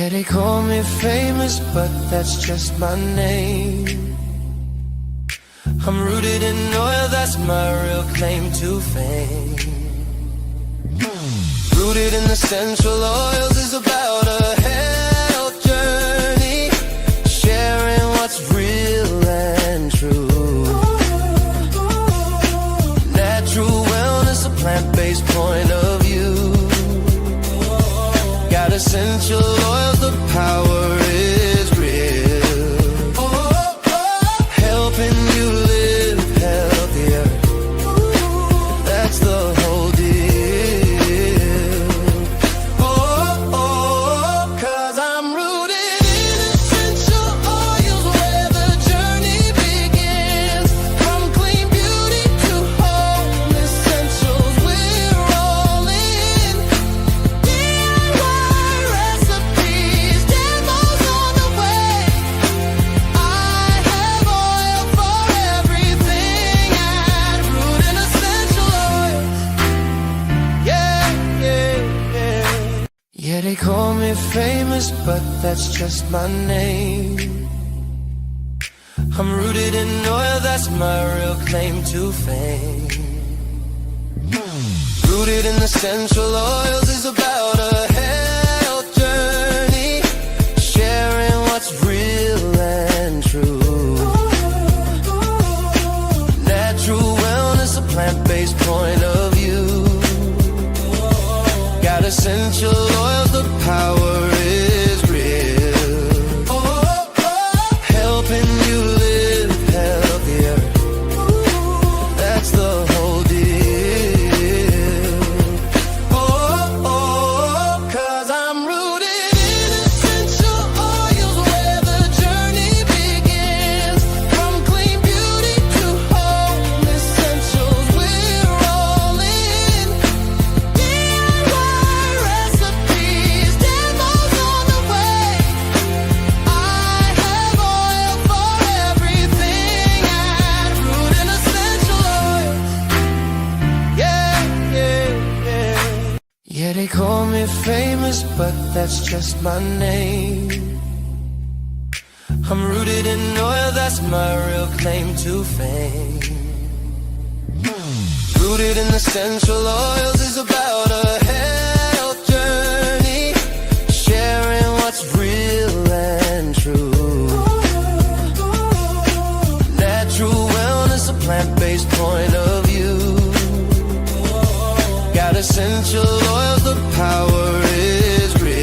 Yeah, they call me famous, but that's just my name. I'm rooted in oil, that's my real claim to fame. Rooted in the essential oils is about a health journey, sharing what's real and true. Natural wellness, a plant-based point of view. Got essential oils, the power is real. Helping you live healthier, that's the whole deal. Cause I'm rooted in essential oils, where the journey begins. From clean beauty to home essentials, we're all in. DIY recipes, demos on the way. I have oil for everything at Root and Essential Oils. Yeah, they call me famous, but that's just my name. I'm rooted in oil, that's my real claim to fame. Rooted in essential oils is about a health journey, sharing what's real and true. Natural wellness, a plant-based point of view. Got essential oils, the power is real. Helping you live healthier, that's the whole deal. Cause I'm rooted in essential oils, where the journey begins. From clean beauty to home essentials, we're all in. DIY recipes, demos on the way. I have oil for everything at Root and Essential Oils. Yeah, they call me famous, but that's just my name. I'm rooted in oil, that's my real claim to fame. Rooted in essential oils is about a health journey, sharing what's real and true. Natural wellness, a plant-based point of view. Got essential oils, the power is real.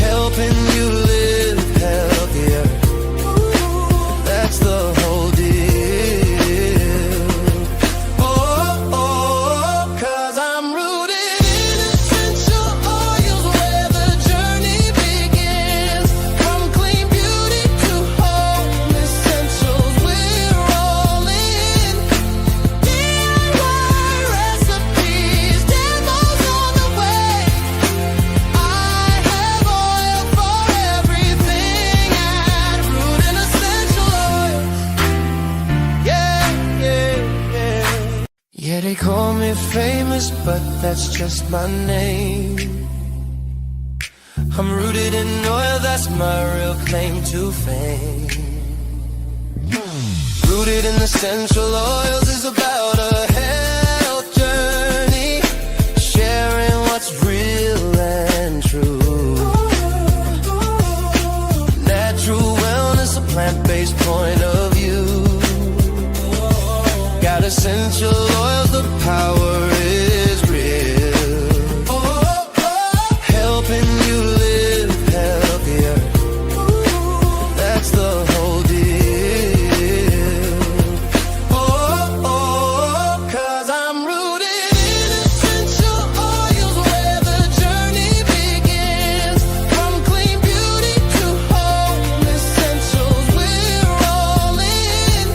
Helping you live healthier, that's the whole deal. Cause I'm rooted in essential oils, where the journey begins. From clean beauty to home essentials, we're all in. DIY recipes, demos on the way. I have oil for everything at Root and Essential Oils. Yeah, they call me famous, but that's just my name. I'm rooted in oil, that's my real claim to fame. Rooted in essential oils is about a health journey, sharing what's real and true. Natural wellness, a plant-based point of view. Got essential oils, the power is real. Helping you live healthier, that's the whole deal. Cause I'm rooted in essential oils, where the journey begins. From clean beauty to home essentials, we're all in.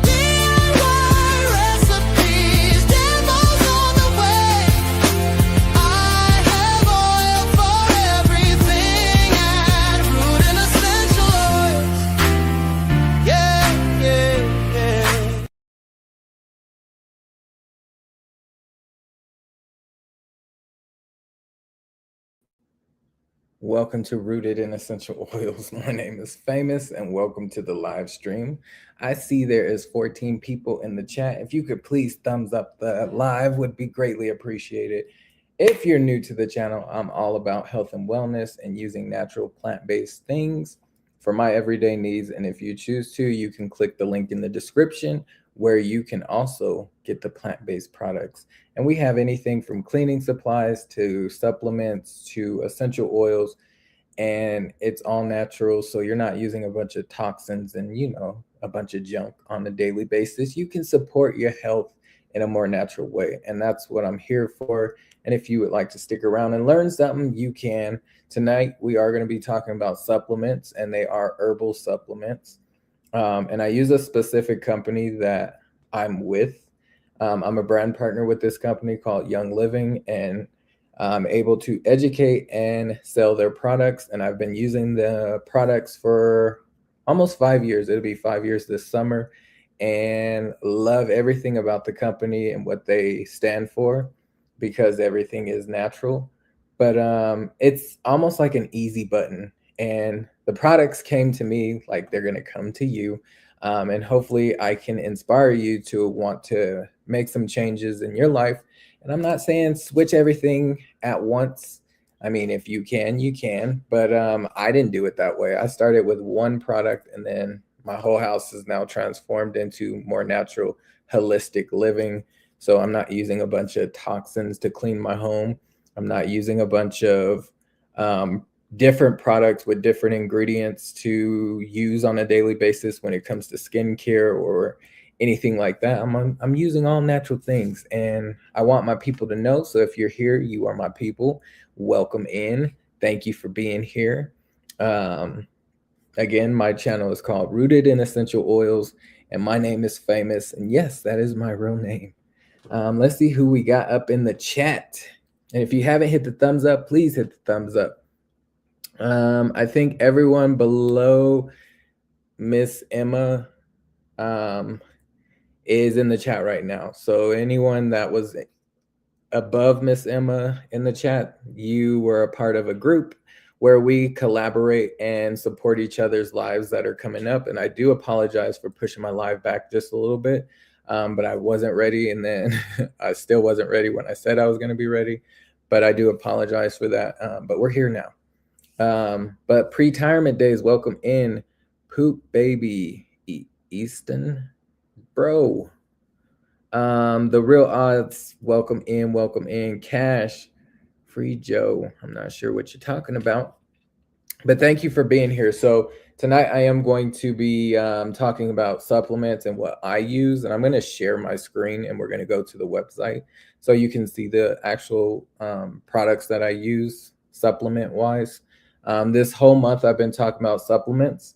DIY recipes, demos Welcome to Rooted in Essential Oils. My name is Famous and welcome to the live stream. I see there is 14 people in the chat. If you could please thumbs up the live would be greatly appreciated. If you're new to the channel, I'm all about health and wellness and using natural plant-based things for my everyday needs. And if you choose to, you can click the link in the description where you can also get the plant-based products. And we have anything from cleaning supplies to supplements to essential oils, and it's all natural. So you're not using a bunch of toxins and, a bunch of junk on a daily basis. You can support your health in a more natural way. And that's what I'm here for. And if you would like to stick around and learn something, you can. Tonight, we are going to be talking about supplements, and they are herbal supplements. And I use a specific company that I'm with. I'm a brand partner with this company called Young Living, and I'm able to educate and sell their products. And I've been using the products for almost 5 years. It'll be 5 years this summer, and love everything about the company and what they stand for because everything is natural. But it's almost like an easy button, and the products came to me like they're going to come to you. And hopefully I can inspire you to want to make some changes in your life. And I'm not saying switch everything at once. I mean, if you can, you can. But I didn't do it that way. I started with one product, and then my whole house is now transformed into more natural, holistic living. So I'm not using a bunch of toxins to clean my home. I'm not using a bunch of different products with different ingredients to use on a daily basis when it comes to skincare or anything like that. I'm using all natural things, and I want my people to know. So if you're here, you are my people. Welcome in. Thank you for being here. Again, my channel is called Rooted in Essential Oils, and my name is Famous. And yes, that is my real name. Let's see who we got up in the chat. And if you haven't hit the thumbs up, please hit the thumbs up. I think everyone below Miss Emma is in the chat right now. So anyone that was above Miss Emma in the chat, you were a part of a group where we collaborate and support each other's lives that are coming up. And I do apologize for pushing my live back just a little bit, but I wasn't ready. And then I still wasn't ready when I said I was going to be ready, but I do apologize for that. But we're here now. But pre-retirement days, welcome in. Poop Baby Easton, bro. The Real Odds, welcome in. Cash, Free Joe, I'm not sure what you're talking about, but thank you for being here. So tonight I am going to be talking about supplements and what I use, and I'm going to share my screen, and we're going to go to the website so you can see the actual products that I use supplement wise. This whole month I've been talking about supplements,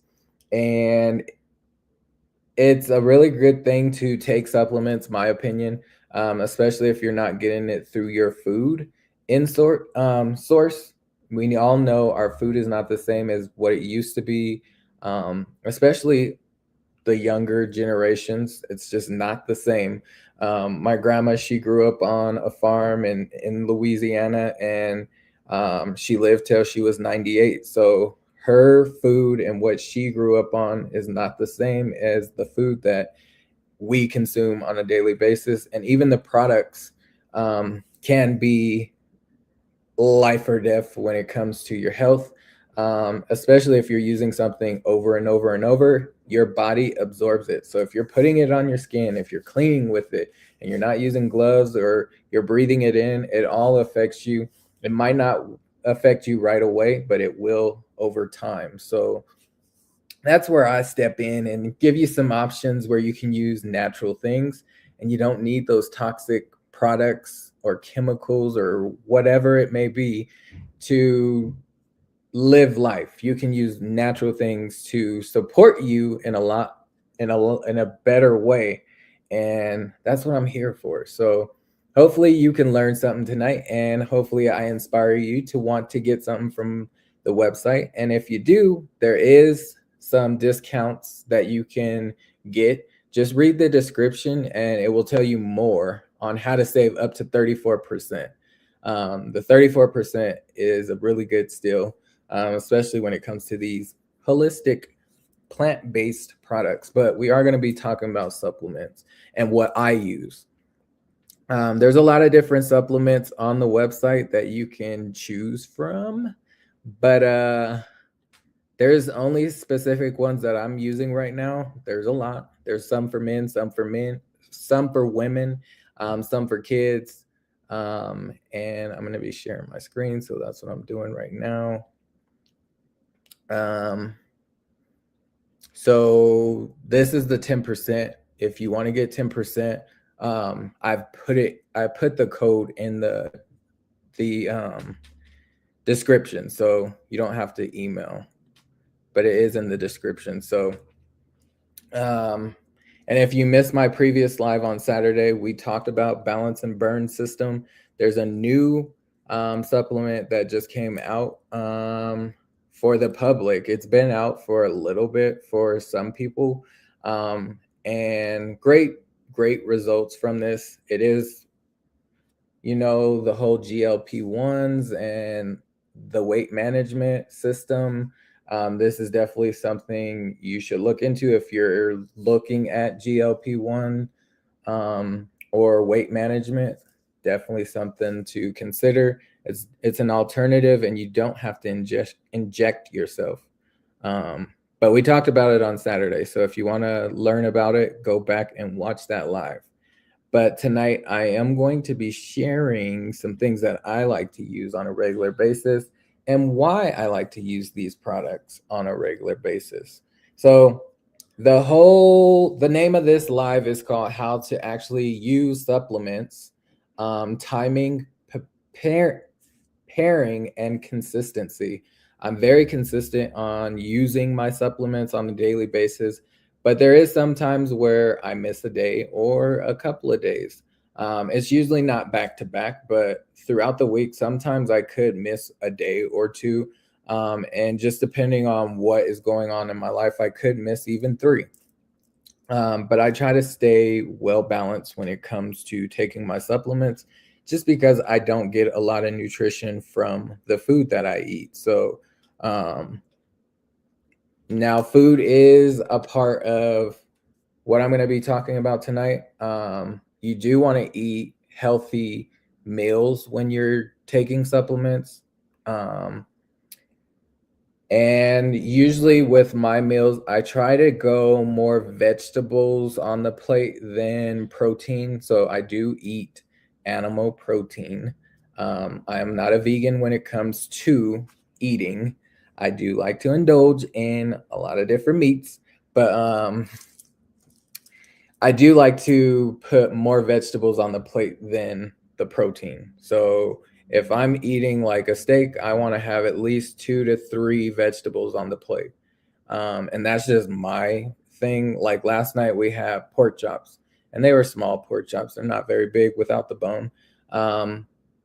and it's a really good thing to take supplements, my opinion, especially if you're not getting it through your food source. We all know our food is not the same as what it used to be, especially the younger generations. It's just not the same. My grandma, she grew up on a farm in Louisiana, and she lived till she was 98. So her food and what she grew up on is not the same as the food that we consume on a daily basis. And even the products can be life or death when it comes to your health, especially if you're using something over and over and over. Your body absorbs it. So if you're putting it on your skin, if you're cleaning with it and you're not using gloves or you're breathing it in, it all affects you. It might not affect you right away, but it will over time. So that's where I step in and give you some options where you can use natural things, and you don't need those toxic products or chemicals or whatever it may be to live life. You can use natural things to support you in a better way, and that's what I'm here for. So hopefully you can learn something tonight, and hopefully I inspire you to want to get something from the website. And if you do, there is some discounts that you can get. Just read the description and it will tell you more on how to save up to 34%. The 34% is a really good steal. especially when it comes to these holistic plant-based products. But we are going to be talking about supplements and what I use. There's a lot of different supplements on the website that you can choose from, but there's only specific ones that I'm using right now. There's a lot. There's some for men, some for women, some for kids. And I'm going to be sharing my screen, so that's what I'm doing right now. So this is the 10%. If you want to get 10%, I put the code in the description, so you don't have to email, but it is in the description. So, and if you missed my previous live on Saturday, we talked about Balance and Burn System. There's a new supplement that just came out for the public. It's been out for a little bit for some people, and great results from this. It is, the whole GLP-1s and the weight management system. This is definitely something you should look into if you're looking at GLP-1 or weight management. Definitely something to consider. It's an alternative, and you don't have to inject yourself. But we talked about it on Saturday, so if you want to learn about it, go back and watch that live. But tonight I am going to be sharing some things that I like to use on a regular basis and why I like to use these products on a regular basis. So the name of this live is called How to Actually Use Supplements, Timing, Pairing, and Consistency. I'm very consistent on using my supplements on a daily basis, but there is some times where I miss a day or a couple of days. It's usually not back to back, but throughout the week, sometimes I could miss a day or two. And just depending on what is going on in my life, I could miss even 3. But I try to stay well balanced when it comes to taking my supplements, just because I don't get a lot of nutrition from the food that I eat. So now food is a part of what I'm going to be talking about tonight. You do want to eat healthy meals when you're taking supplements. And usually with my meals, I try to go more vegetables on the plate than protein. So I do eat animal protein. I am not a vegan when it comes to eating. I do like to indulge in a lot of different meats, but I do like to put more vegetables on the plate than the protein. So if I'm eating like a steak, I want to have at least 2 to 3 vegetables on the plate. And that's just my thing. Like last night we had pork chops, and they were small pork chops. They're not very big without the bone.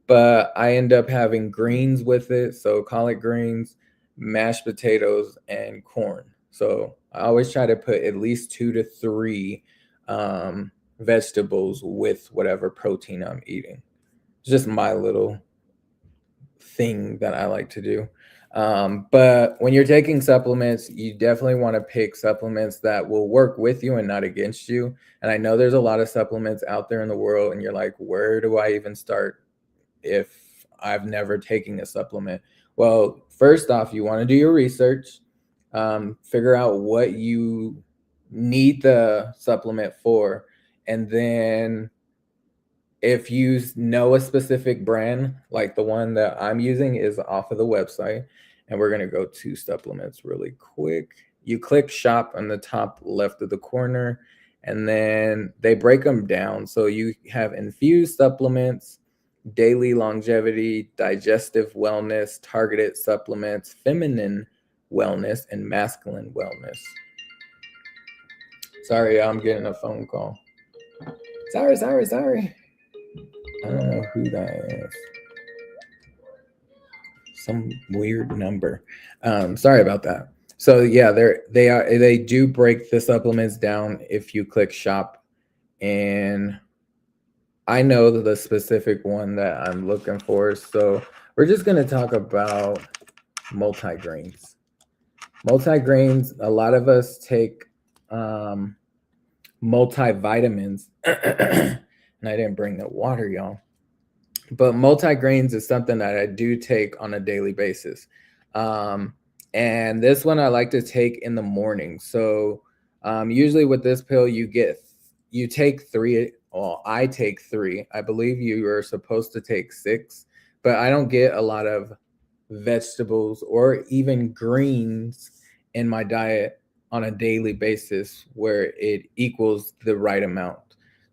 But I end up having greens with it. So collard greens, mashed potatoes, and corn. So I always try to put at least 2 to 3 vegetables with whatever protein I'm eating. It's just my little thing that I like to do. But when you're taking supplements, you definitely want to pick supplements that will work with you and not against you. And I know there's a lot of supplements out there in the world, and you're like, where do I even start if I've never taken a supplement? Well, first off, you want to do your research, figure out what you need the supplement for, and then if you know a specific brand, like the one that I'm using is off of the website, and we're going to go to supplements really quick. You click shop on the top left of the corner, and then they break them down. So you have infused supplements, daily longevity, digestive wellness, targeted supplements, feminine wellness, and masculine wellness. Sorry, I'm getting a phone call. Sorry. I don't know who that is. Some weird number. Sorry about that. So yeah, they do break the supplements down if you click shop, and I know the specific one that I'm looking for. So we're just going to talk about multigrains. Multigrains, a lot of us take multivitamins. And I didn't bring the water, y'all. But multigrains is something that I do take on a daily basis. And this one I like to take in the morning. So usually with this pill, you take 3. Well, I take 3. I believe you are supposed to take 6, but I don't get a lot of vegetables or even greens in my diet on a daily basis where it equals the right amount.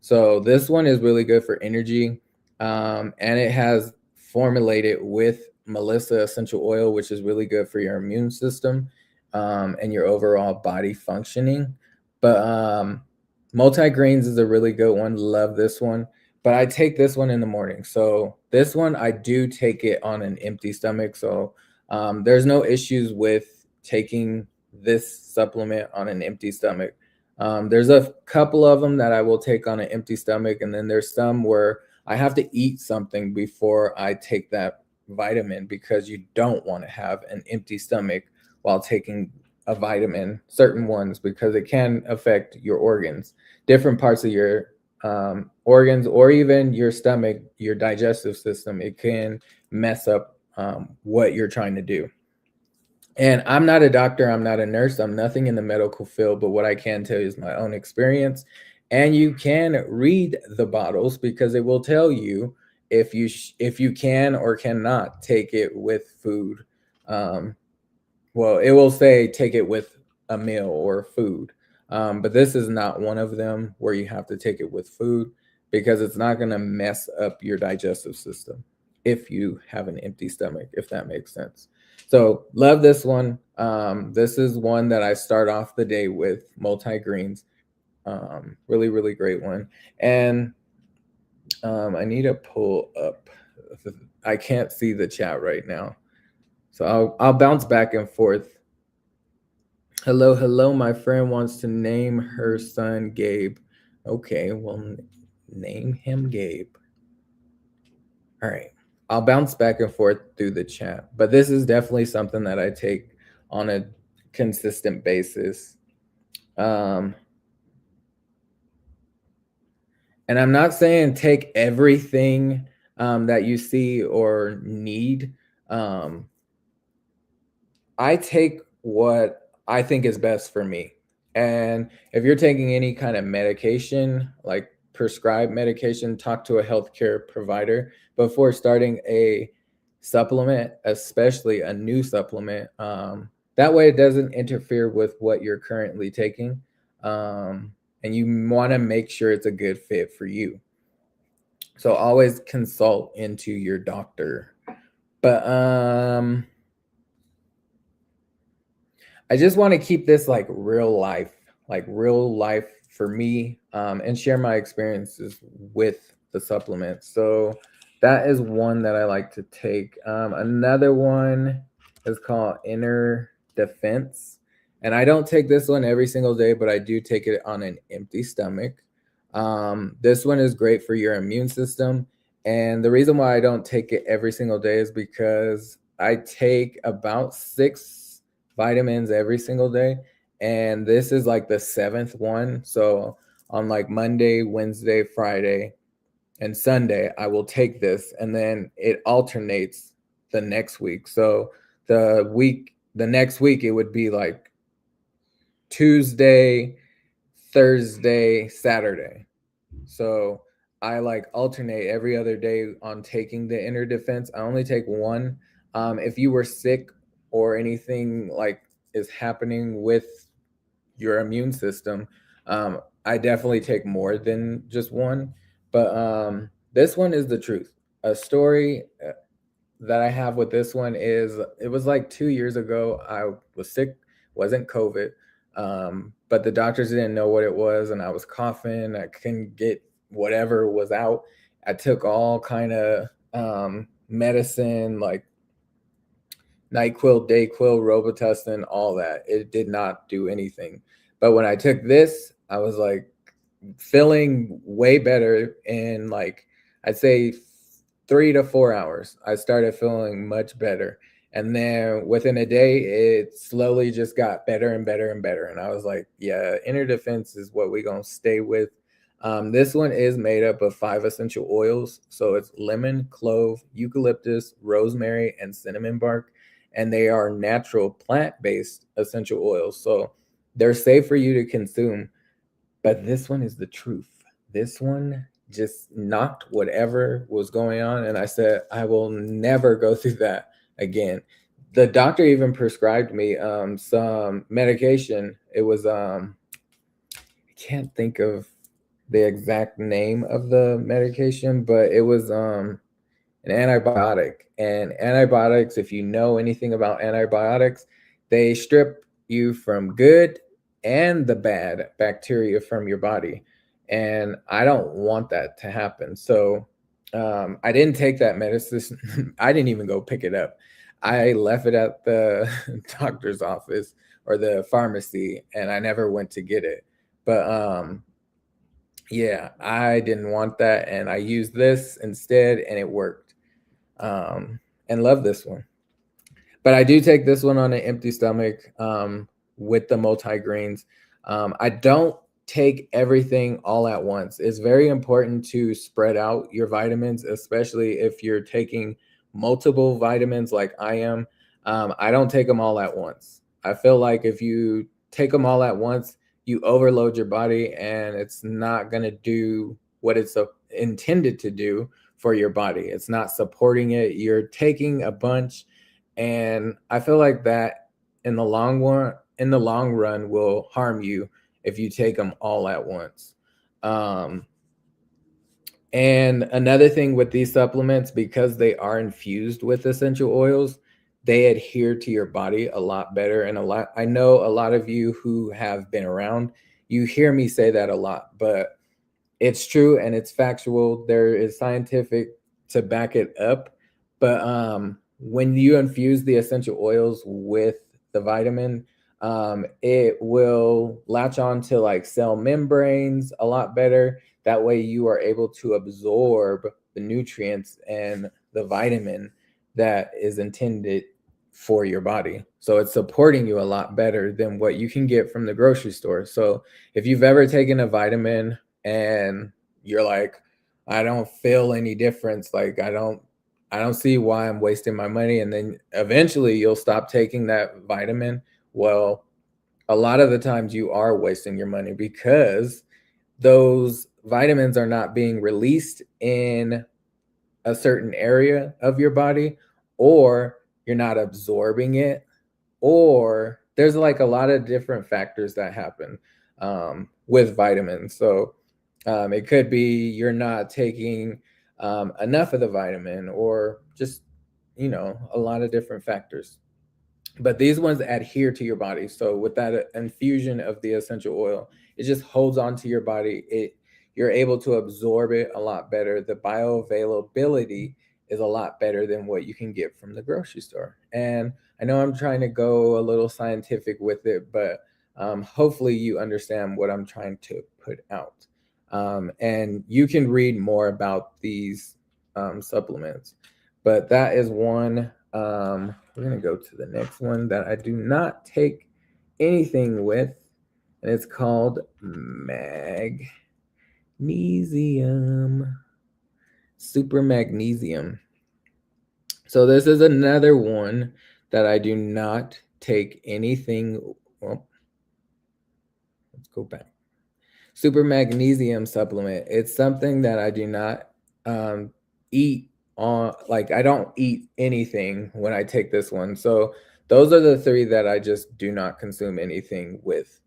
So this one is really good for energy. And it has formulated with Melissa essential oil, which is really good for your immune system and your overall body functioning. But multigreens is a really good one. Love this one. But I take this one in the morning. So this one, I do take it on an empty stomach. So there's no issues with taking this supplement on an empty stomach. There's a couple of them that I will take on an empty stomach. And then there's some where I have to eat something before I take that vitamin, because you don't want to have an empty stomach while taking a vitamin, certain ones, because it can affect your organs, different parts of your organs, or even your stomach, your digestive system. It can mess up what you're trying to do. And I'm not a doctor, I'm not a nurse, I'm nothing in the medical field, but what I can tell you is my own experience. And you can read the bottles because it will tell you if you can or cannot take it with food. Well, it will say take it with a meal or food. But this is not one of them where you have to take it with food, because it's not going to mess up your digestive system if you have an empty stomach, if that makes sense. So love this one. This is one that I start off the day with, multigreens. Really, really great one. And I need to pull up. I can't see the chat right now, so I'll bounce back and forth. Hello. My friend wants to name her son Gabe. Okay, well, name him Gabe. All right. I'll bounce back and forth through the chat, but this is definitely something that I take on a consistent basis. And I'm not saying take everything that you see or need. I take what I think is best for me. And if you're taking any kind of medication, like prescribed medication, talk to a healthcare provider before starting a supplement, especially a new supplement. That way it doesn't interfere with what you're currently taking. And you want to make sure it's a good fit for you. So always consult into your doctor. But I just want to keep this like real life for me, and share my experiences with the supplements. So that is one that I like to take. Another one is called Inner Defense. And I don't take this one every single day, but I do take it on an empty stomach. This one is great for your immune system. And the reason why I don't take it every single day is because I take about 6 vitamins every single day. And this is like the 7th one. So on like Monday, Wednesday, Friday, and Sunday, I will take this, and then it alternates the next week. So the next week, it would be like Tuesday, Thursday, Saturday. So I like alternate every other day on taking the Inner Defense. I only take one. If you were sick or anything like is happening with your immune system, I definitely take more than just one. But this one is the truth. A story that I have with this one is, it was like 2 years ago. I was sick, wasn't COVID, but the doctors didn't know what it was, and I was coughing. I couldn't get whatever was out. I took all kind of medicine, like NyQuil, Dayquil, Robitussin, all that. It did not do anything. But when I took this, I was like feeling way better in like, I'd say 3 to 4 hours. I started feeling much better. And then within a day, it slowly just got better and better and better. And I was like, yeah, inner defense is what we're going to stay with. This one is made up of 5 essential oils. So it's lemon, clove, eucalyptus, rosemary, and cinnamon bark. And they are natural plant-based essential oils. So they're safe for you to consume. But this one is the truth. This one just knocked whatever was going on. And I said, I will never go through that again. The doctor even prescribed me some medication. It was I can't think of the exact name of the medication, but it was an antibiotic. And antibiotics, if you know anything about antibiotics, they strip you from good and the bad bacteria from your body. And I don't want that to happen. So I didn't take that medicine. I didn't even go pick it up. I left it at the doctor's office or the pharmacy, and I never went to get it. But yeah, I didn't want that, and I used this instead, and it worked. And love this one. But I do take this one on an empty stomach with the multigreens. I don't take everything all at once. It's very important to spread out your vitamins, especially if you're taking multiple vitamins like I am. I don't take them all at once. I feel like if you take them all at once, you overload your body and it's not going to do what it's intended to do for your body. It's not supporting it. You're taking a bunch, and I feel like that in the long run will harm you if you take them all at once. And another thing with these supplements, because they are infused with essential oils, they adhere to your body a lot better. And I know a lot of you who have been around, you hear me say that a lot, but it's true and it's factual. There is scientific to back it up. But when you infuse the essential oils with the vitamin, it will latch on to like cell membranes a lot better. That way you are able to absorb the nutrients and the vitamin that is intended for your body. So it's supporting you a lot better than what you can get from the grocery store. So if you've ever taken a vitamin and you're like, I don't feel any difference, like I don't see why I'm wasting my money, and then eventually you'll stop taking that vitamin. Well, a lot of the times you are wasting your money because those vitamins are not being released in a certain area of your body, or you're not absorbing it, or there's like a lot of different factors that happen with vitamins. So it could be you're not taking enough of the vitamin, or just, a lot of different factors. But these ones adhere to your body. So with that infusion of the essential oil, it just holds on to your body. You're able to absorb it a lot better. The bioavailability is a lot better than what you can get from the grocery store. And I know I'm trying to go a little scientific with it, but hopefully you understand what I'm trying to put out. And you can read more about these supplements. But that is one. We're going to go to the next one that I do not take anything with, and it's called magnesium, super magnesium. So this is another one that I do not take anything. Well, let's go back. Super magnesium supplement. It's something that I do not eat on, like I don't eat anything when I take this one. So those are the 3 that I just do not consume anything with.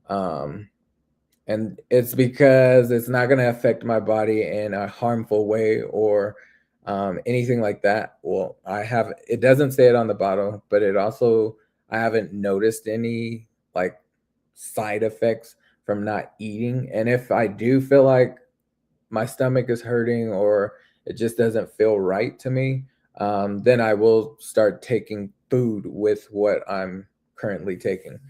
And it's because it's not going to affect my body in a harmful way or anything like that. Well, it doesn't say it on the bottle, but I haven't noticed any like side effects from not eating. And if I do feel like my stomach is hurting or it just doesn't feel right to me, then I will start taking food with what I'm currently taking.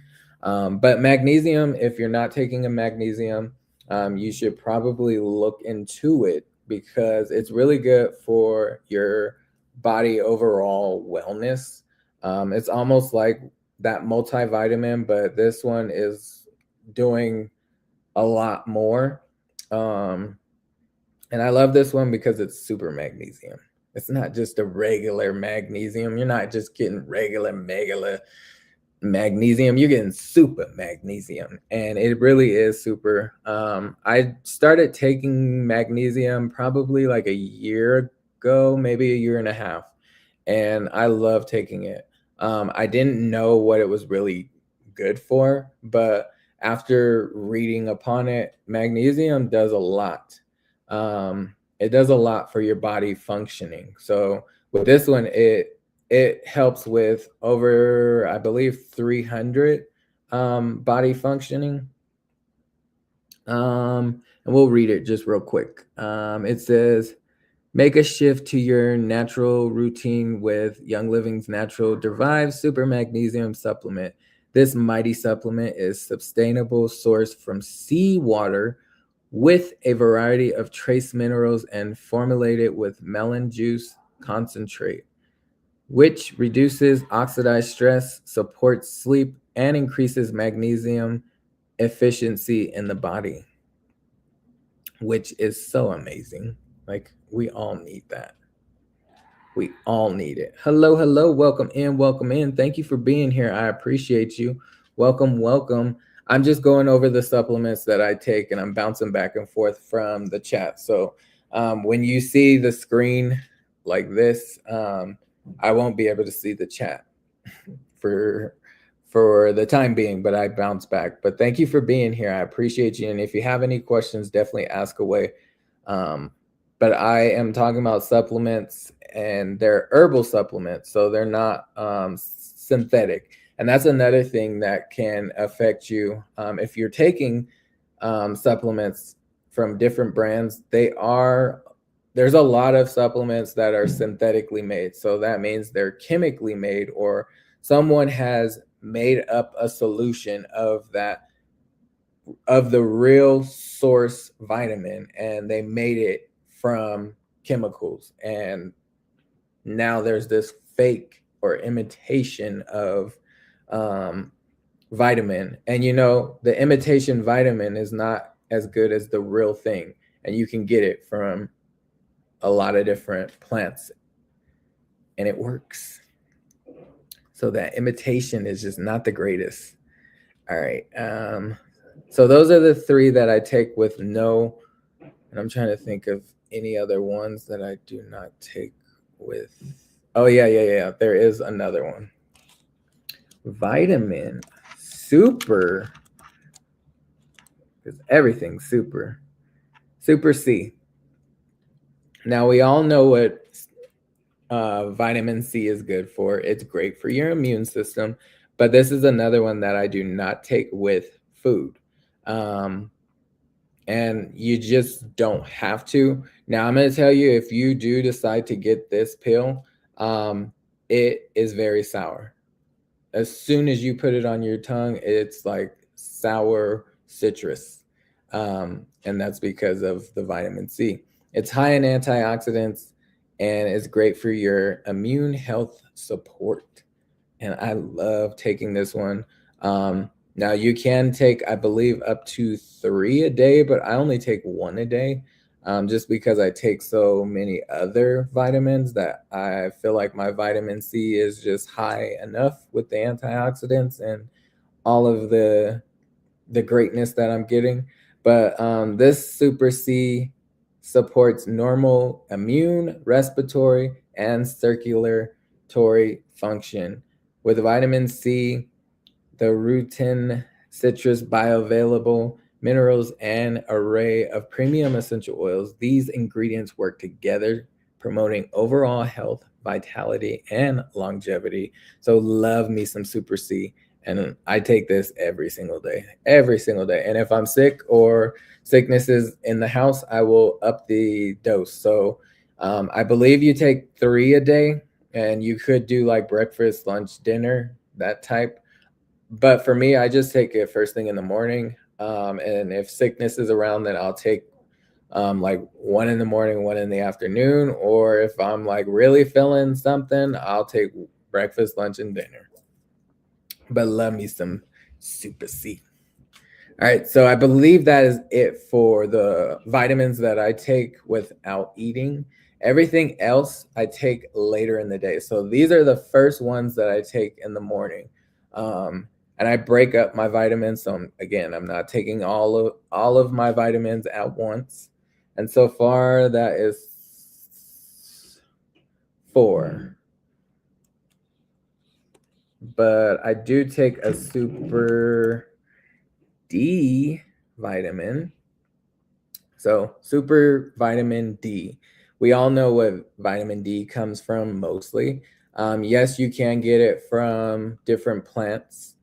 But magnesium, if you're not taking a magnesium, you should probably look into it because it's really good for your body overall wellness. It's almost like that multivitamin, but this one is doing a lot more. And I love this one because it's super magnesium. It's not just a regular magnesium. You're not just getting regular magnesium. You're getting super magnesium, and it really is super. I started taking magnesium probably like a year ago, maybe a year and a half, and I love taking it. I didn't know what it was really good for, but after reading upon it, magnesium does a lot. It does a lot for your body functioning. So with this one, it helps with over, I believe, 300 body functioning. And we'll read it just real quick. It says, make a shift to your natural routine with Young Living's natural derived super magnesium supplement. This mighty supplement is sustainable, sourced from seawater with a variety of trace minerals and formulated with melon juice concentrate, which reduces oxidized stress, supports sleep, and increases magnesium efficiency in the body, which is so amazing. Like, we all need that. We all need it. Hello, hello. Welcome in. Welcome in. Thank you for being here. I appreciate you. Welcome, welcome. I'm just going over the supplements that I take, and I'm bouncing back and forth from the chat. So when you see the screen like this, I won't be able to see the chat for the time being, but I bounce back. But thank you for being here. I appreciate you. And if you have any questions, definitely ask away. But I am talking about supplements, and they're herbal supplements, so they're not synthetic. And that's another thing that can affect you. If you're taking supplements from different brands, there's a lot of supplements that are synthetically made. So that means they're chemically made, or someone has made up a solution of the real source vitamin, and they made it from chemicals, and now there's this fake or imitation of vitamin. And the imitation vitamin is not as good as the real thing, and you can get it from a lot of different plants, and it works. So that imitation is just not the greatest. All right. So those are the three that I take with no, and I'm trying to think of any other ones that I do not take with. Oh, yeah. There is another one. Vitamin Super. Because everything's super. Super C. Now, we all know what vitamin C is good for. It's great for your immune system. But this is another one that I do not take with food. And you just don't have to. Now, I'm going to tell you, if you do decide to get this pill, it is very sour. As soon as you put it on your tongue, it's like sour citrus. And that's because of the vitamin C. It's high in antioxidants, and it's great for your immune health support. And I love taking this one. Now, you can take, I believe, up to 3 a day, but I only take 1 a day just because I take so many other vitamins that I feel like my vitamin C is just high enough with the antioxidants and all of the greatness that I'm getting. But this Super C supports normal immune, respiratory, and circulatory function. With vitamin C, the rutin, citrus, bioavailable minerals, and array of premium essential oils, these ingredients work together, promoting overall health, vitality, and longevity. So love me some Super C. And I take this every single day. And if I'm sick or sickness is in the house, I will up the dose. So I believe you take 3 a day, and you could do like breakfast, lunch, dinner, that type. But for me, I just take it first thing in the morning. And if sickness is around, then I'll take like 1 in the morning, 1 in the afternoon. Or if I'm like really feeling something, I'll take breakfast, lunch, and dinner. But love me some Super C. All right, so I believe that is it for the vitamins that I take without eating. Everything else I take later in the day. So these are the first ones that I take in the morning. And I break up my vitamins. So again, I'm not taking all of my vitamins at once. And so far that is 4. But I do take a Super D vitamin. So super vitamin D. We all know what vitamin D comes from mostly. Yes, you can get it from different plants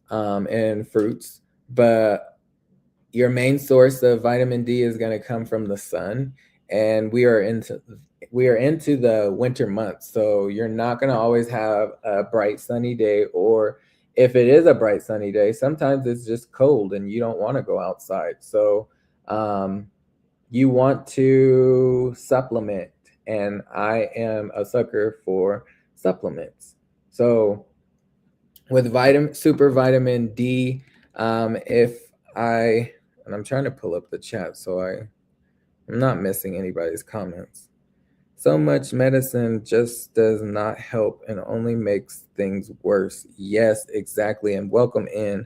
and fruits, but your main source of vitamin D is going to come from the sun. And we are into the winter months, so you're not going to always have a bright sunny day, or if it is a bright sunny day, sometimes it's just cold and you don't want to go outside. So you want to supplement, and I am a sucker for supplements. So with super vitamin D, and I'm trying to pull up the chat so I'm not missing anybody's comments. So much medicine just does not help and only makes things worse. Yes, exactly. And welcome in.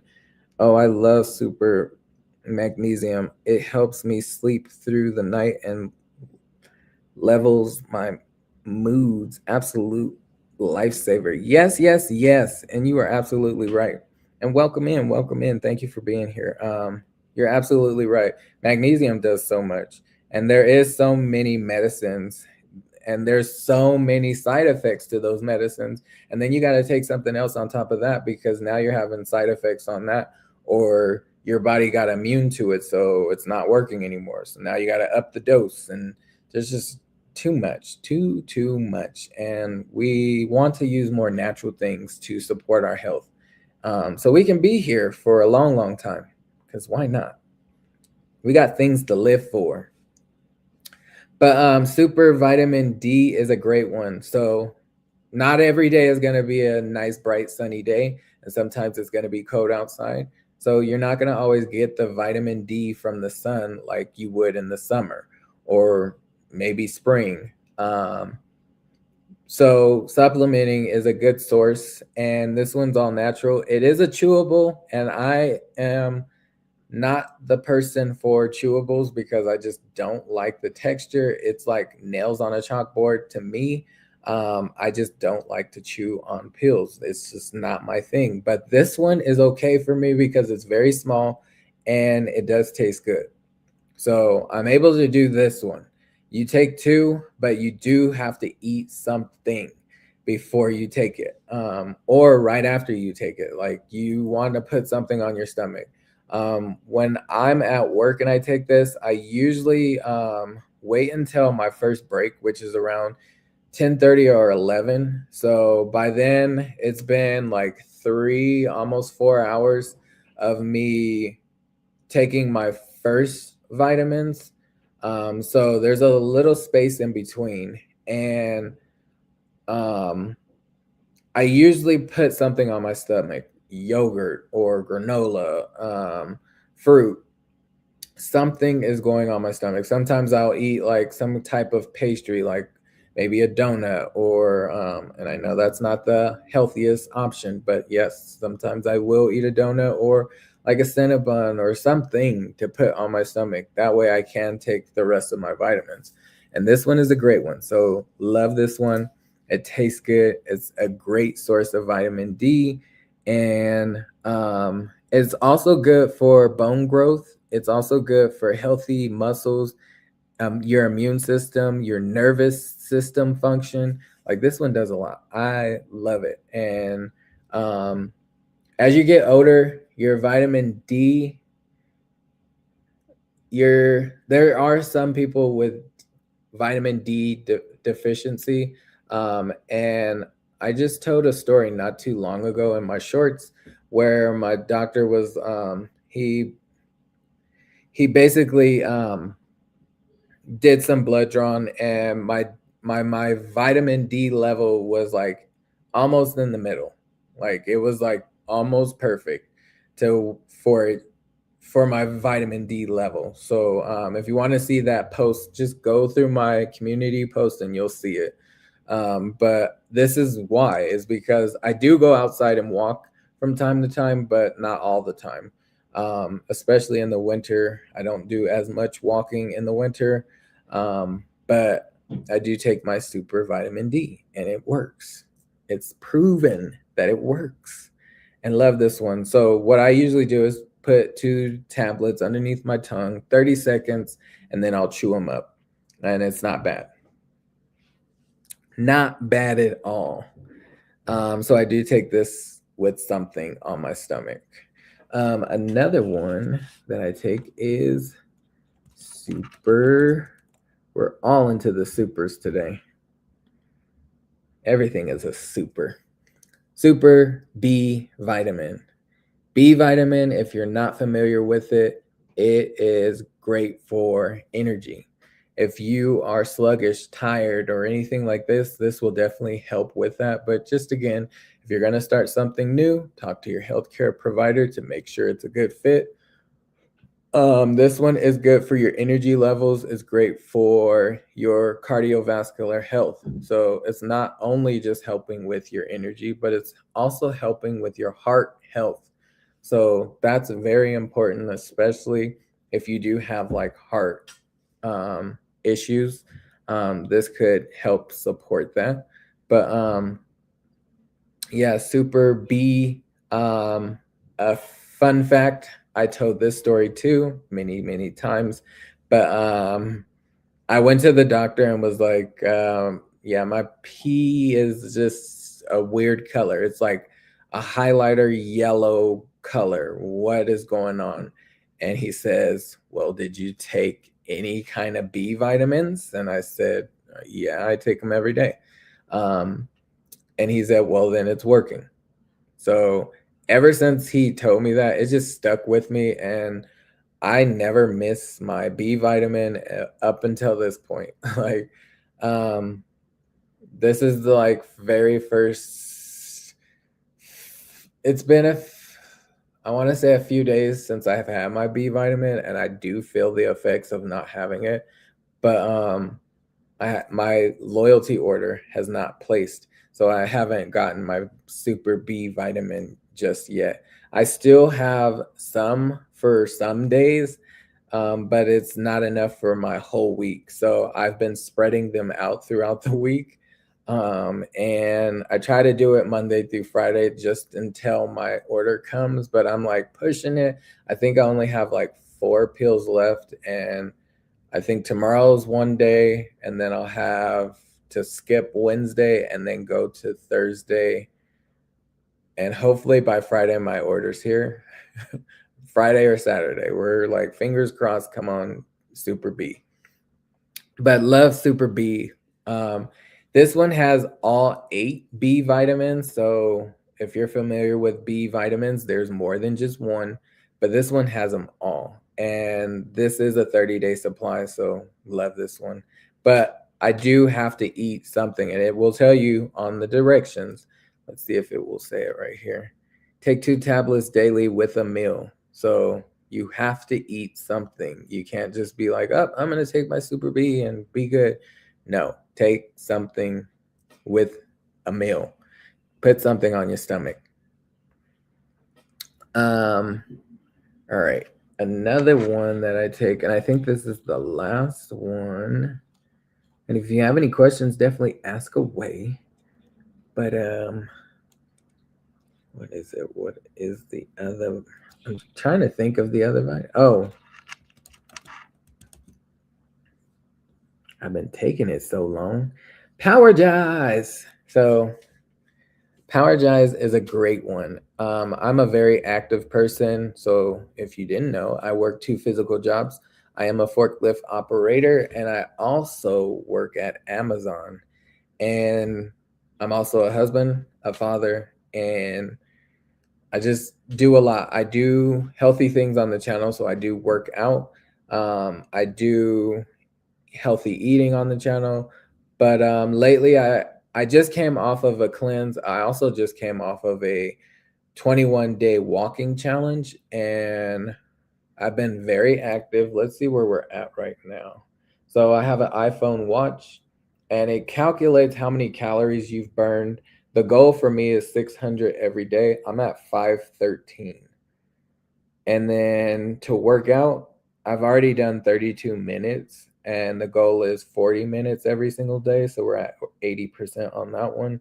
Oh, I love super magnesium. It helps me sleep through the night and levels my moods. Absolute lifesaver. Yes, yes, yes. And you are absolutely right. And welcome in. Welcome in. Thank you for being here. You're absolutely right. Magnesium does so much. And there is so many medicines, and there's so many side effects to those medicines. And then you got to take something else on top of that, because now you're having side effects on that, or your body got immune to it, so it's not working anymore. So now you got to up the dose, and there's just too much. And we want to use more natural things to support our health. So we can be here for a long, long time, because why not? We got things to live for. But super vitamin D is a great one. So not every day is going to be a nice, bright, sunny day. And sometimes it's going to be cold outside. So you're not going to always get the vitamin D from the sun like you would in the summer or maybe spring. So supplementing is a good source. And this one's all natural. It is a chewable. And I am not the person for chewables because I just don't like the texture. It's like nails on a chalkboard to me. I just don't like to chew on pills. It's just not my thing. But this one is okay for me because it's very small and it does taste good. So I'm able to do this one. You take 2, but you do have to eat something before you take it, or right after you take it. Like you want to put something on your stomach. When I'm at work and I take this, I usually wait until my first break, which is around 10:30 or 11. So by then it's been like 3, almost 4 hours of me taking my first vitamins. So there's a little space in between, and I usually put something on my stomach, yogurt or granola, fruit. Something is going on my stomach. Sometimes I'll eat like some type of pastry, like maybe a donut, or and I know that's not the healthiest option, but yes, sometimes I will eat a donut or like a Cinnabon or something to put on my stomach. That way I can take the rest of my vitamins. And this one is a great one. So love this one. It tastes good. It's a great source of vitamin D. And it's also good for bone growth. It's also good for healthy muscles, your immune system, your nervous system function. Like this one does a lot. I love it. And as you get older, your vitamin D, there are some people with vitamin D deficiency. And I just told a story not too long ago in my shorts where my doctor was, he basically did some blood drawn, and my vitamin D level was like almost in the middle. Like it was like almost perfect to for my vitamin D level. So if you want to see that post, just go through my community post and you'll see it. But this is why, is because I do go outside and walk from time to time, but not all the time. Especially in the winter, I don't do as much walking in the winter. But I do take my super vitamin D and it works. It's proven that it works, and love this one. So what I usually do is put 2 tablets underneath my tongue, 30 seconds, and then I'll chew them up. And it's not bad. Not bad at all. So I do take this with something on my stomach. Another one that I take is super. We're all into the supers today. Everything is a super. Super B vitamin. B vitamin, if you're not familiar with it, it is great for energy. If you are sluggish, tired, or anything like this will definitely help with that. But just again, if you're going to start something new, talk to your healthcare provider to make sure it's a good fit. This one is good for your energy levels. It's great for your cardiovascular health. So it's not only just helping with your energy, but it's also helping with your heart health. So that's very important, especially if you do have like heart issues. This could help support that. But yeah, Super B. A fun fact, I told this story too many times, but I went to the doctor and was like, yeah, my pee is just a weird color. It's like a highlighter yellow color. What is going on? And he says, well, did you take any kind of B vitamins? And I said, yeah, I take them every day. And he said, well, then it's working. So ever since he told me that, it just stuck with me, and I never miss my B vitamin up until this point. Like, this is the like very first. It's been I want to say a few days since I have had my B vitamin, and I do feel the effects of not having it. But my loyalty order has not placed, so I haven't gotten my Super B vitamin just yet. I still have some for some days, but it's not enough for my whole week. So I've been spreading them out throughout the week. And I try to do it Monday through Friday just until my order comes, but I'm like pushing it. I think I only have like 4 pills left, and I think tomorrow's one day, and then I'll have to skip Wednesday and then go to Thursday. And hopefully by Friday, my order's here. Friday or Saturday. We're like, fingers crossed, come on, Super B. But love Super B. This one has all 8 B vitamins. So if you're familiar with B vitamins, there's more than just one, but this one has them all. And this is a 30-day supply, so love this one. But I do have to eat something, and it will tell you on the directions. Let's see if it will say it right here. Take 2 tablets daily with a meal. So you have to eat something. You can't just be like, oh, I'm going to take my Super B and be good. No, take something with a meal. Put something on your stomach. All right. Another one that I take, and I think this is the last one. And if you have any questions, definitely ask away. But what is it? What is the other? I'm trying to think of the other vitamin. Oh, I've been taking it so long. Powergize. So Powergize is a great one. I'm a very active person. So if you didn't know, I work 2 physical jobs. I am a forklift operator, and I also work at Amazon. And I'm also a husband, a father, and I just do a lot. I do healthy things on the channel. So I do work out. I do healthy eating on the channel. But lately I just came off of a cleanse. I also just came off of a 21-day walking challenge, and I've been very active. Let's see where we're at right now. So I have an iPhone watch, and it calculates how many calories you've burned. The goal for me is 600 every day. I'm at 513. And then to work out, I've already done 32 minutes, and the goal is 40 minutes every single day. So we're at 80% on that one.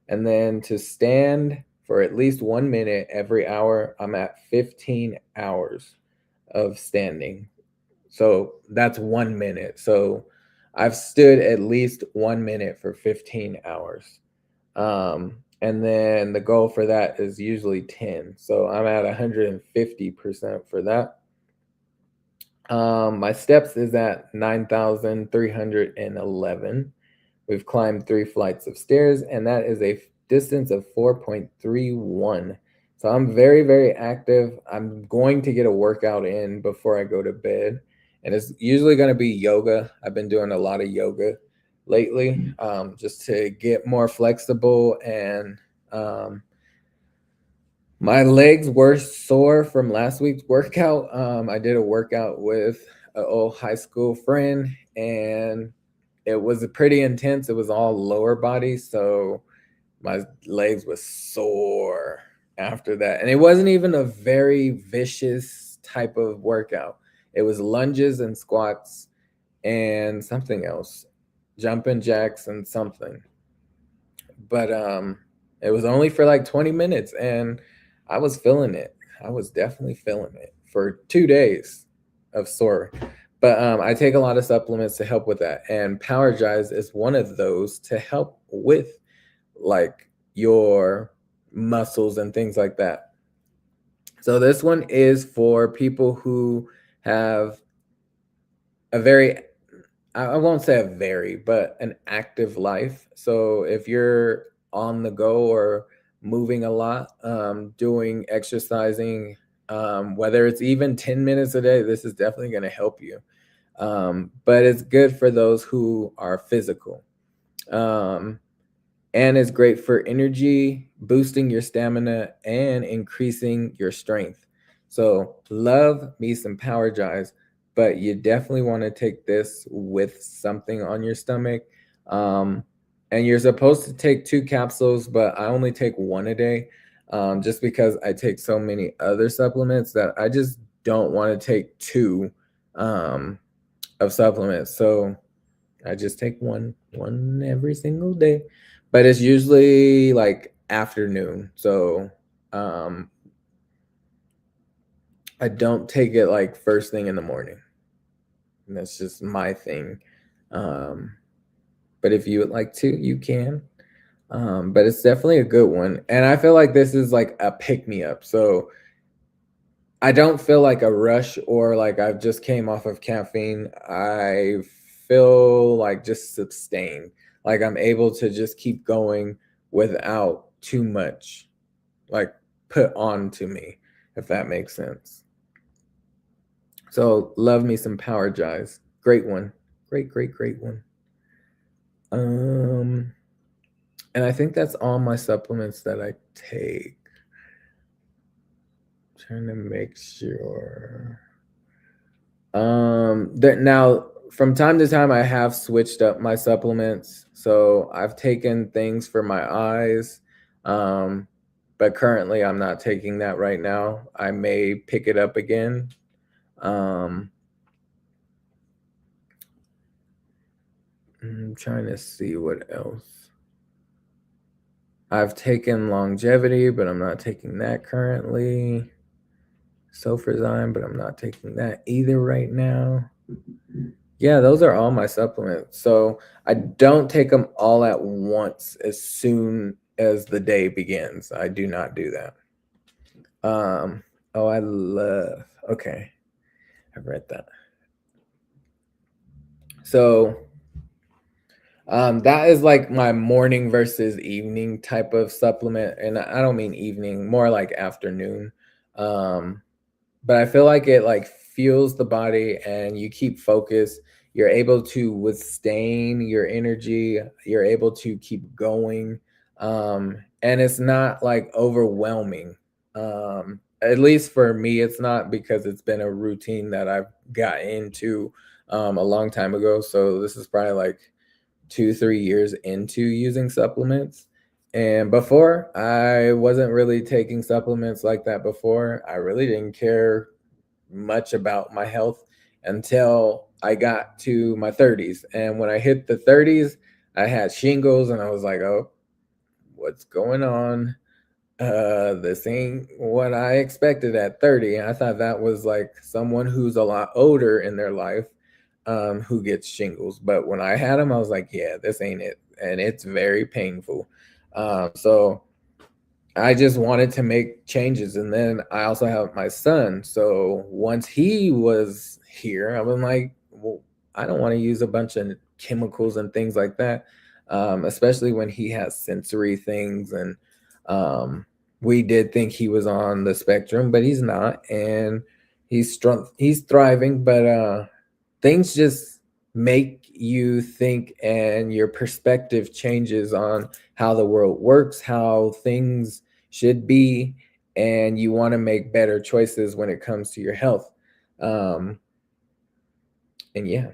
And then to stand for at least 1 minute every hour, I'm at 15 hours of standing. So that's 1 minute. So I've stood at least 1 minute for 15 hours. And then the goal for that is usually 10. So I'm at 150% for that. My steps is at 9,311. We've climbed 3 flights of stairs, and that is a distance of 4.31. So I'm very, very active. I'm going to get a workout in before I go to bed, and it's usually going to be yoga. I've been doing a lot of yoga lately, just to get more flexible, and my legs were sore from last week's workout. I did a workout with an old high school friend, and it was pretty intense. It was all lower body, so my legs was sore after that. And it wasn't even a very vicious type of workout. It was lunges and squats and something else, jumping jacks and something. But it was only for like 20 minutes, and I was feeling it. I was definitely feeling it for 2 days of sore. But I take a lot of supplements to help with that, and Powergize is one of those to help with like your muscles and things like that. So this one is for people who have a very, I won't say a very, but an active life. So if you're on the go or moving a lot, doing exercising, whether it's even 10 minutes a day, this is definitely going to help you. But it's good for those who are physical. And it's great for energy, boosting your stamina, and increasing your strength. So love me some Powergize, but you definitely want to take this with something on your stomach. And you're supposed to take 2 capsules, but I only take 1 a day, just because I take so many other supplements that I just don't want to take 2 of supplements. So I just take one every single day, but it's usually like afternoon. So I don't take it like first thing in the morning. And that's just my thing. But if you would like to, you can. But it's definitely a good one. And I feel like this is like a pick-me-up. So I don't feel like a rush or like I've just came off of caffeine. I feel like just sustained. Like I'm able to just keep going without too much like put on to me, if that makes sense. So love me some Powergize. Great one. Great one. And I think that's all my supplements that I take. Trying to make sure. That now from time to time I have switched up my supplements. So I've taken things for my eyes. But currently I'm not taking that right now. I may pick it up again. I'm trying to see what else. I've taken longevity, but I'm not taking that currently. Sulfurzyme, but I'm not taking that either right now. Yeah, those are all my supplements. So I don't take them all at once as soon as the day begins. I do not do that. Oh, I love, okay. I've read that. So that is like my morning versus evening type of supplement. And I don't mean evening, more like afternoon. But I feel like it like fuels the body and you keep focused. you're able to withstand your energy, you're able to keep going, and it's not like overwhelming. At least for me, it's not, because it's been a routine that I've got into a long time ago. So this is probably like 2, 3 years into using supplements. And before, I wasn't really taking supplements like that before. I really didn't care much about my health until I got to my 30s. And when I hit the 30s, I had shingles, and I was like, oh, what's going on? This ain't what I expected at 30. I thought that was like someone who's a lot older in their life who gets shingles. But when I had them, I was like, yeah, this ain't it. And it's very painful. So I just wanted to make changes. And then I also have my son. So once he was here, I was like, well, I don't want to use a bunch of chemicals and things like that, especially when he has sensory things. And we did think he was on the spectrum, but he's not. And he's thriving. But things just make you think, and your perspective changes on how the world works, how things should be, and you want to make better choices when it comes to your health. And yeah,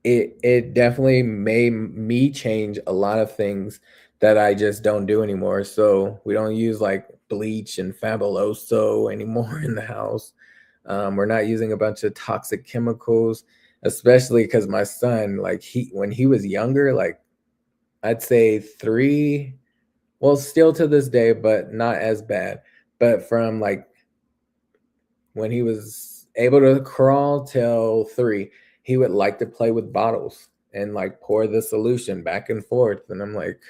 it definitely made me change a lot of things that I just don't do anymore. So we don't use like bleach and Fabuloso anymore in the house. We're not using a bunch of toxic chemicals, especially because my son, like when he was younger, like I'd say 3, well, still to this day, but not as bad. But from like when he was able to crawl till 3, he would like to play with bottles and like pour the solution back and forth. And I'm like,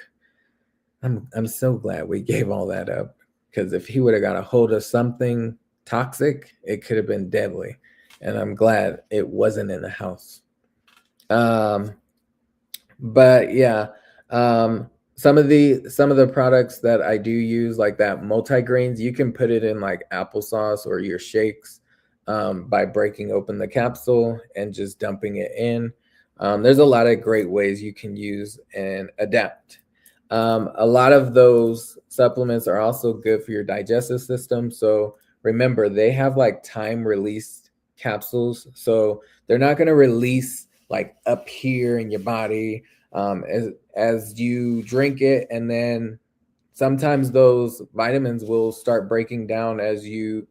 I'm so glad we gave all that up, because if he would have got a hold of something toxic, it could have been deadly. And I'm glad it wasn't in the house. But yeah, some of the products that I do use, like that multigrains, you can put it in like applesauce or your shakes, by breaking open the capsule and just dumping it in. There's a lot of great ways you can use and adapt. A lot of those supplements are also good for your digestive system. So remember, they have like time released capsules. So they're not going to release like up here in your body as you drink it. And then sometimes those vitamins will start breaking down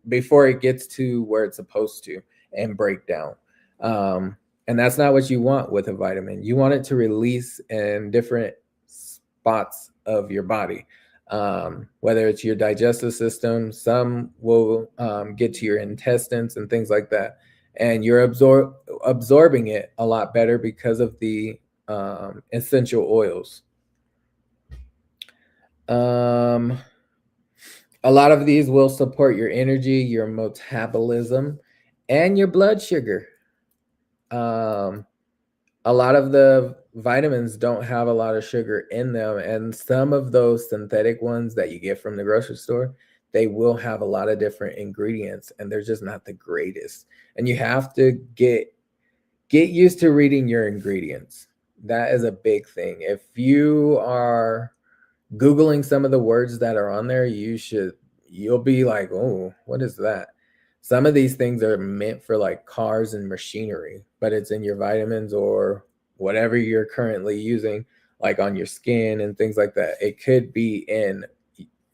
before it gets to where it's supposed to and break down. And that's not what you want with a vitamin. You want it to release in different spots of your body, whether it's your digestive system. Some will get to your intestines and things like that, and you're absorbing it a lot better because of the essential oils. A lot of these will support your energy, your metabolism, and your blood sugar. A lot of the vitamins don't have a lot of sugar in them, and some of those synthetic ones that you get from the grocery store, they will have a lot of different ingredients, and they're just not the greatest. And you have to get used to reading your ingredients. That is a big thing. If you are Googling some of the words that are on there, you'll be like, oh, what is that? Some of these things are meant for like cars and machinery, but it's in your vitamins or whatever you're currently using, like on your skin and things like that.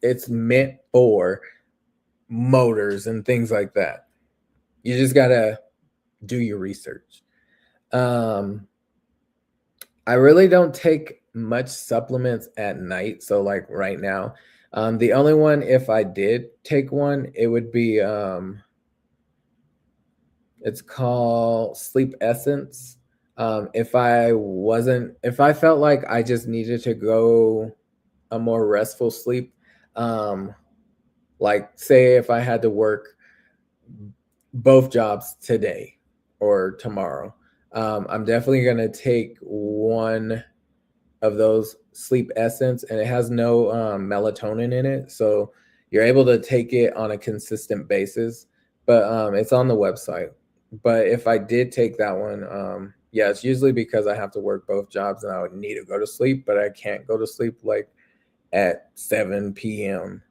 It's meant for motors and things like that. You just got to do your research. I really don't take much supplements at night. So like right now, the only one, if I did take one, it would be, it's called Sleep Essence. If I felt like I just needed to go a more restful sleep, like say if I had to work both jobs today or tomorrow, I'm definitely going to take one of those Sleep Essence, and it has no melatonin in it. So you're able to take it on a consistent basis, but it's on the website. But if I did take that one, yeah, it's usually because I have to work both jobs and I would need to go to sleep, but I can't go to sleep like at 7 p.m.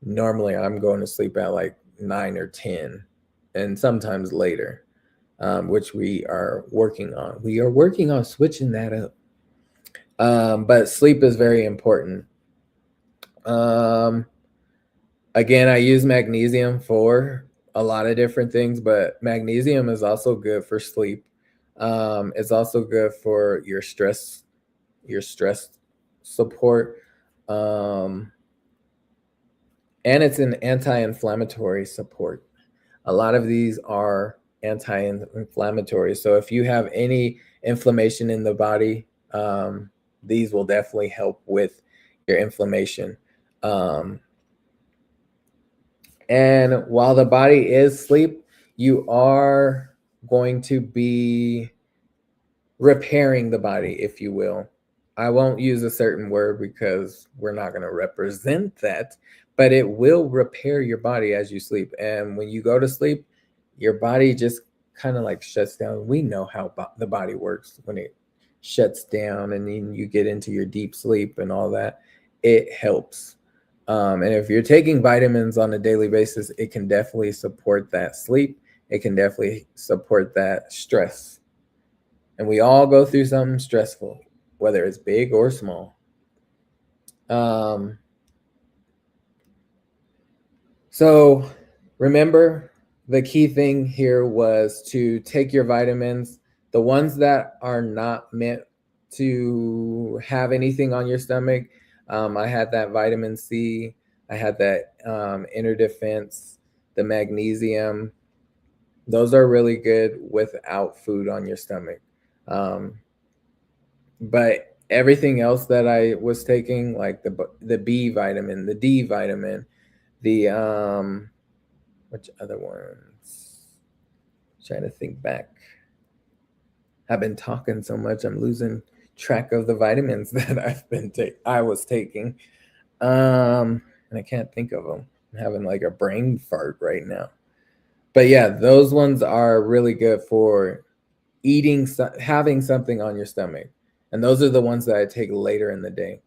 Normally, I'm going to sleep at like 9 or 10, and sometimes later, which we are working on. We are working on switching that up. But sleep is very important. Um, Again, I use magnesium for a lot of different things, but magnesium is also good for sleep. It's also good for your stress support. Um, and it's an anti-inflammatory support. A lot of these are anti-inflammatory. So if you have any inflammation in the body, these will definitely help with your inflammation. Um, and while the body is asleep, you are going to be repairing the body, if you will. I won't use a certain word because we're not going to represent that, but it will repair your body as you sleep. And when you go to sleep, your body just kind of like shuts down. We know how the body works when it shuts down and then you get into your deep sleep and all that. It helps. And if you're taking vitamins on a daily basis, it can definitely support that sleep. It can definitely support that stress. And we all go through something stressful, whether it's big or small. So remember, the key thing here was to take your vitamins, the ones that are not meant to have anything on your stomach. I had that vitamin C, I had that inner defense, the magnesium. Those are really good without food on your stomach. But everything else that I was taking, like the B vitamin, the D vitamin, the which other ones? Trying to think back. I've been talking so much, I'm losing track of the vitamins that I was taking, and I can't think of them. I'm having like a brain fart right now. But yeah, those ones are really good for having something on your stomach. And those are the ones that I take later in the day.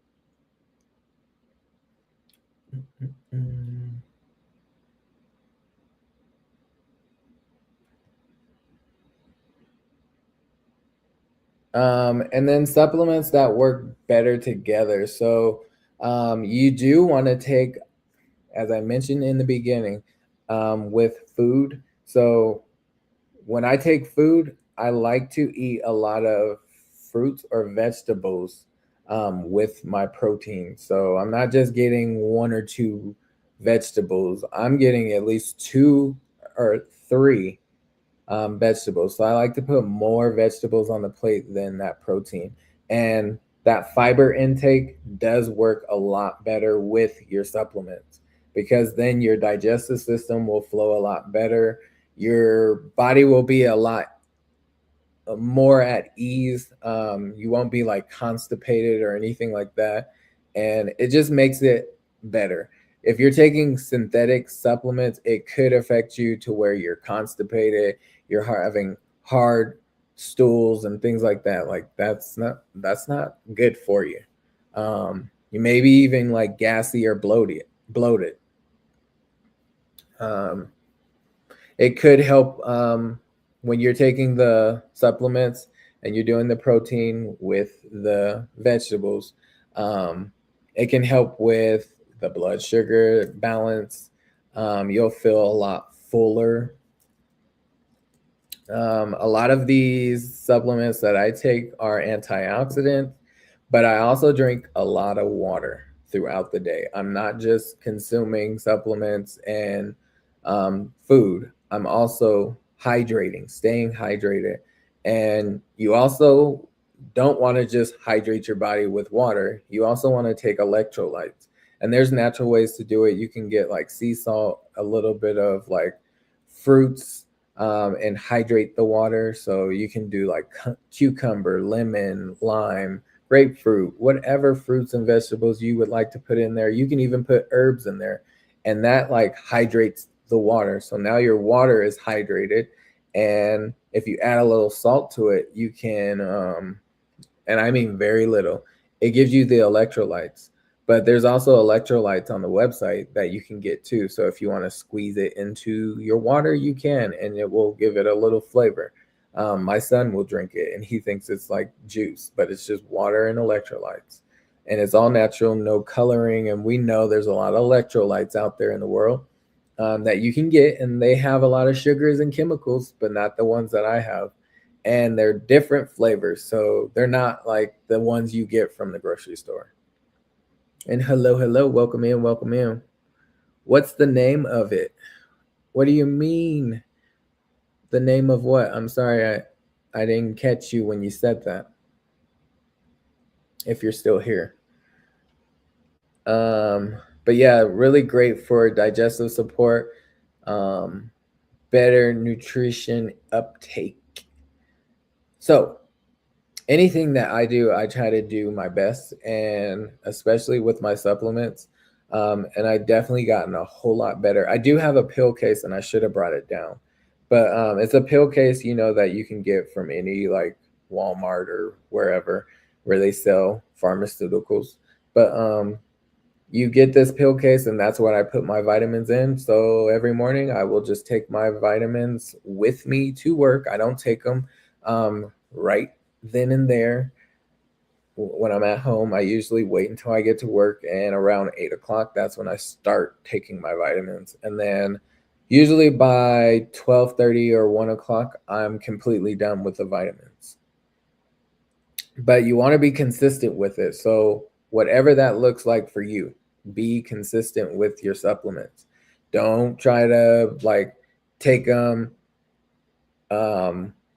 And then supplements that work better together. So you do want to take, as I mentioned in the beginning, with food. So when I take food, I like to eat a lot of fruits or vegetables with my protein. So I'm not just getting one or two vegetables, I'm getting at least two or three vegetables. So I like to put more vegetables on the plate than that protein. And that fiber intake does work a lot better with your supplements because then your digestive system will flow a lot better. Your body will be a lot more at ease. You won't be like constipated or anything like that. And it just makes it better. If you're taking synthetic supplements, it could affect you to where you're constipated, you're having hard stools and things like that. Like that's not good for you. You may be even like gassy or bloated. It could help when you're taking the supplements and you're doing the protein with the vegetables. It can help with the blood sugar balance. You'll feel a lot fuller. A lot of these supplements that I take are antioxidants, but I also drink a lot of water throughout the day. I'm not just consuming supplements and food. I'm also hydrating, staying hydrated. And you also don't want to just hydrate your body with water. You also want to take electrolytes. And there's natural ways to do it. You can get like sea salt, a little bit of like fruits, and hydrate the water. So you can do like cucumber, lemon, lime, grapefruit, whatever fruits and vegetables you would like to put in there. You can even put herbs in there, and that like hydrates the water. So now your water is hydrated And if you add a little salt to it, you can, and I mean very little, it gives you the electrolytes. But there's also electrolytes on the website that you can get too. So if you want to squeeze it into your water, you can, and it will give it a little flavor. My son will drink it and he thinks it's like juice, but it's just water and electrolytes. And it's all natural, no coloring. And we know there's a lot of electrolytes out there in the world that you can get, and they have a lot of sugars and chemicals, but not the ones that I have. And they're different flavors. So they're not like the ones you get from the grocery store. And hello, welcome in, welcome in. What's the name of it? What do you mean? The name of what? I'm sorry, I didn't catch you when you said that. If you're still here. But yeah, really great for digestive support, better nutrition uptake. So anything that I do, I try to do my best, and especially with my supplements. And I definitely gotten a whole lot better. I do have a pill case, and I should have brought it down, but it's a pill case, that you can get from any like Walmart or wherever where they sell pharmaceuticals. But you get this pill case, and that's what I put my vitamins in. So every morning I will just take my vitamins with me to work. I don't take them right then and there when I'm at home. I usually wait until I get to work, and around 8 o'clock, that's when I start taking my vitamins. And then usually by 12:30 or 1 o'clock, I'm completely done with the vitamins. But you want to be consistent with it. So whatever that looks like for you, be consistent with your supplements. Don't try to like take them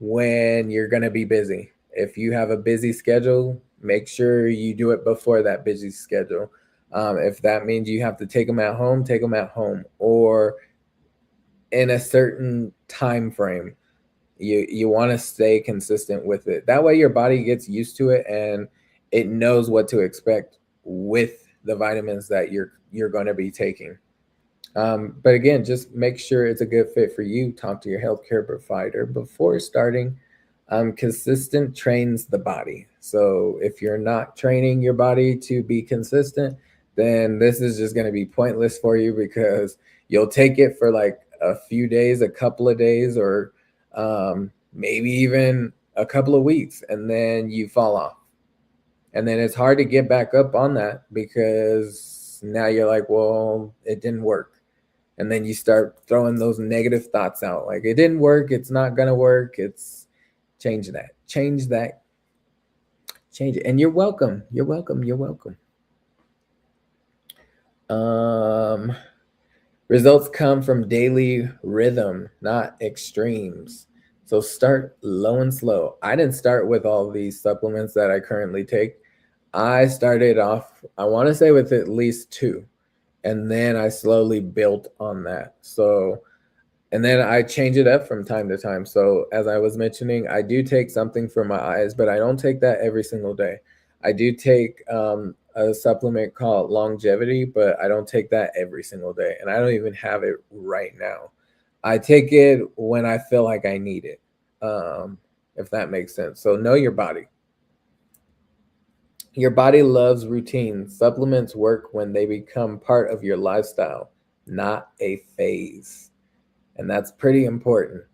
when you're going to be busy. If you have a busy schedule, make sure you do it before that busy schedule. If that means you have to take them at home, take them at home, or in a certain time frame. You want to stay consistent with it. That way your body gets used to it and it knows what to expect with the vitamins that you're going to be taking. But again, just make sure it's a good fit for you. Talk to your healthcare provider before starting. Consistent trains the body. So if you're not training your body to be consistent, then this is just going to be pointless for you, because you'll take it for like a few days, a couple of days, or maybe even a couple of weeks, and then you fall off. And then it's hard to get back up on that, because now you're like, well, it didn't work. And then you start throwing those negative thoughts out. Like, it didn't work. It's not going to work. Change that. Change it. And you're welcome. You're welcome. Results come from daily rhythm, not extremes. So start low and slow. I didn't start with all these supplements that I currently take. I started off, I want to say, with at least 2. And then I slowly built on that. So, and then I change it up from time to time. So as I was mentioning, I do take something for my eyes, but I don't take that every single day. I do take a supplement called Longevity, but I don't take that every single day. And I don't even have it right now. I take it when I feel like I need it, if that makes sense. So know your body. Your body loves routine. Supplements work when they become part of your lifestyle, not a phase. And that's pretty important.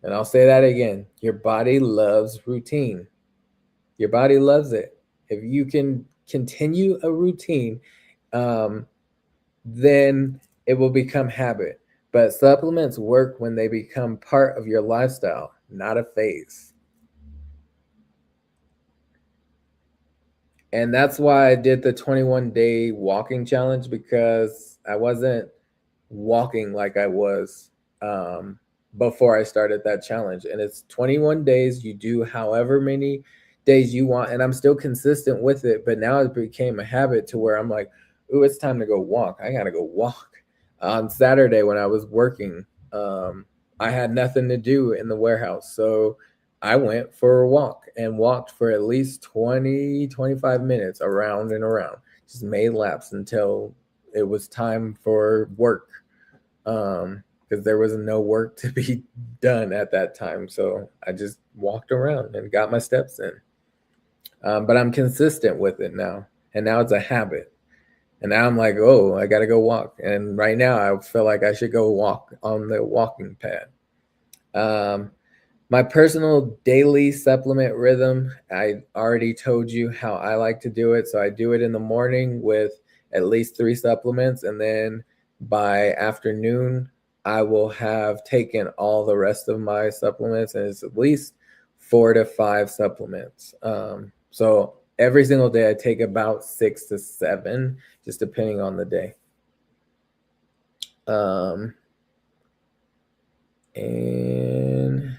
And I'll say that again. Your body loves routine. Your body loves it. If you can continue a routine, then it will become habit. But supplements work when they become part of your lifestyle, not a phase. And that's why I did the 21-day walking challenge, because I wasn't walking like I was before I started that challenge. And it's 21 days. You do however many days you want. And I'm still consistent with it. But now it became a habit to where I'm like, ooh, it's time to go walk. I got to go walk. On Saturday when I was working, I had nothing to do in the warehouse. So I went for a walk and walked for at least 20, 25 minutes around and around. Just made laps until it was time for work. Because because there was no work to be done at that time. So I just walked around and got my steps in. But I'm consistent with it now. And now it's a habit. And now I'm like, oh, I got to go walk. And right now I feel like I should go walk on the walking pad. My personal daily supplement rhythm, I already told you how I like to do it. So I do it in the morning with at least 3 supplements. And then by afternoon, I will have taken all the rest of my supplements. And it's at least 4 to 5 supplements. So every single day I take about 6 to 7, just depending on the day. And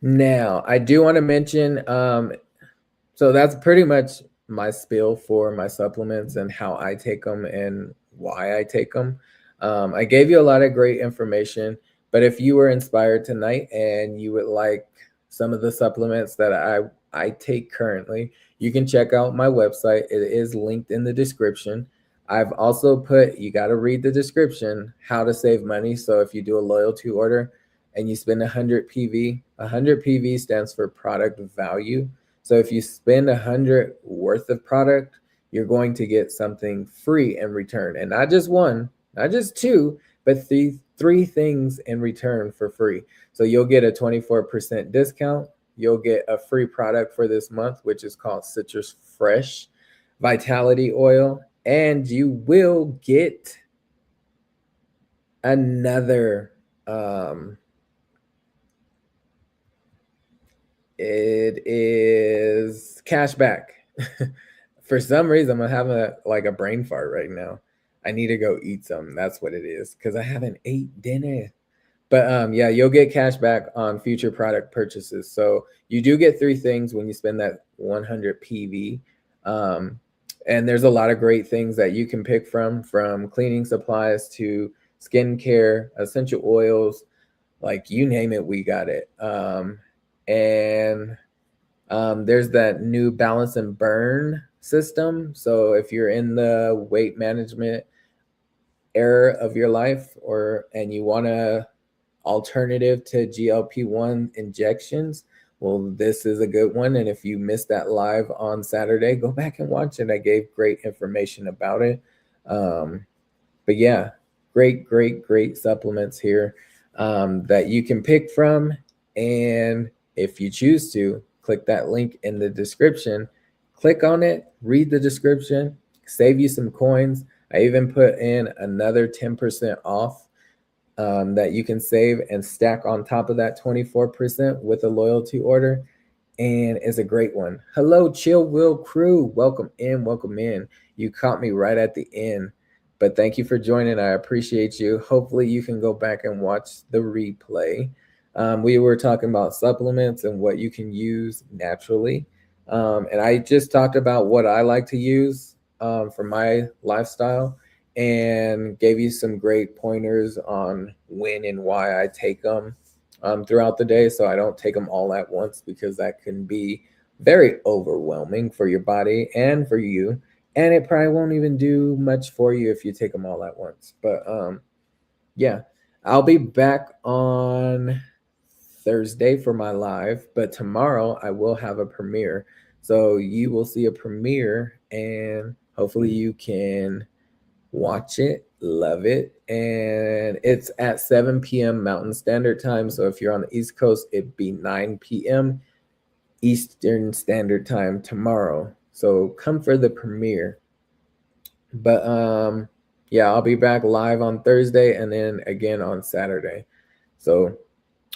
now I do want to mention, so that's pretty much my spiel for my supplements and how I take them and why I take them. I gave you a lot of great information, but if you were inspired tonight and you would like some of the supplements that I take currently, you can check out my website. It is linked in the description. I've also put, you got to read the description, how to save money. So if you do a loyalty order and you spend 100 PV, 100 PV stands for product value. So if you spend 100 worth of product, you're going to get something free in return. And not just one, not just 2, but three things in return for free. So you'll get a 24% discount. You'll get a free product for this month, which is called Citrus Fresh Vitality Oil. And you will get another, it is cash back. For some reason, I'm having a brain fart right now. I need to go eat some. That's what it is, because I haven't ate dinner. But yeah, you'll get cash back on future product purchases. So you do get 3 things when you spend that 100 PV. And there's a lot of great things that you can pick from cleaning supplies to skincare, essential oils, like you name it, we got it. And there's that new Balance and Burn system. So if you're in the weight management era of your life, and you want a alternative to GLP-1 injections, well, this is a good one. And if you missed that live on Saturday, go back and watch it. I gave great information about it. But yeah, great supplements here that you can pick from. And if you choose to, click that link in the description. Click on it, read the description, save you some coins. I even put in another 10% off that you can save and stack on top of that 24% with a loyalty order. And it's a great one. Hello, Chill Will crew. Welcome in. You caught me right at the end. But thank you for joining. I appreciate you. Hopefully you can go back and watch the replay. We were talking about supplements and what you can use naturally. And I just talked about what I like to use for my lifestyle, and gave you some great pointers on when and why I take them throughout the day. So I don't take them all at once, because that can be very overwhelming for your body and for you. And it probably won't even do much for you if you take them all at once. But yeah, I'll be back on Thursday for my live, but tomorrow I will have a premiere. So you will see a premiere, and hopefully you can watch it, love it. And it's at 7 p.m. Mountain Standard Time. So if you're on the East Coast, it'd be 9 p.m. Eastern Standard Time tomorrow. So come for the premiere. But yeah, I'll be back live on Thursday and then again on Saturday. So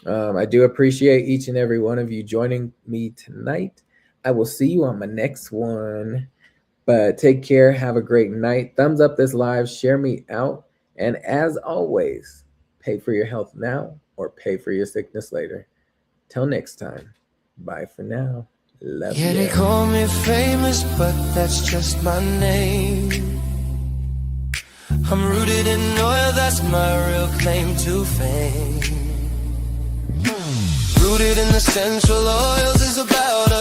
I do appreciate each and every one of you joining me tonight. I will see you on my next one. But take care. Have a great night. Thumbs up this live. Share me out. And as always, pay for your health now or pay for your sickness later. Till next time. Bye for now. Love you. Yeah, they call me famous, but that's just my name. I'm rooted in oil, that's my real claim to fame. Rooted in essential oils is about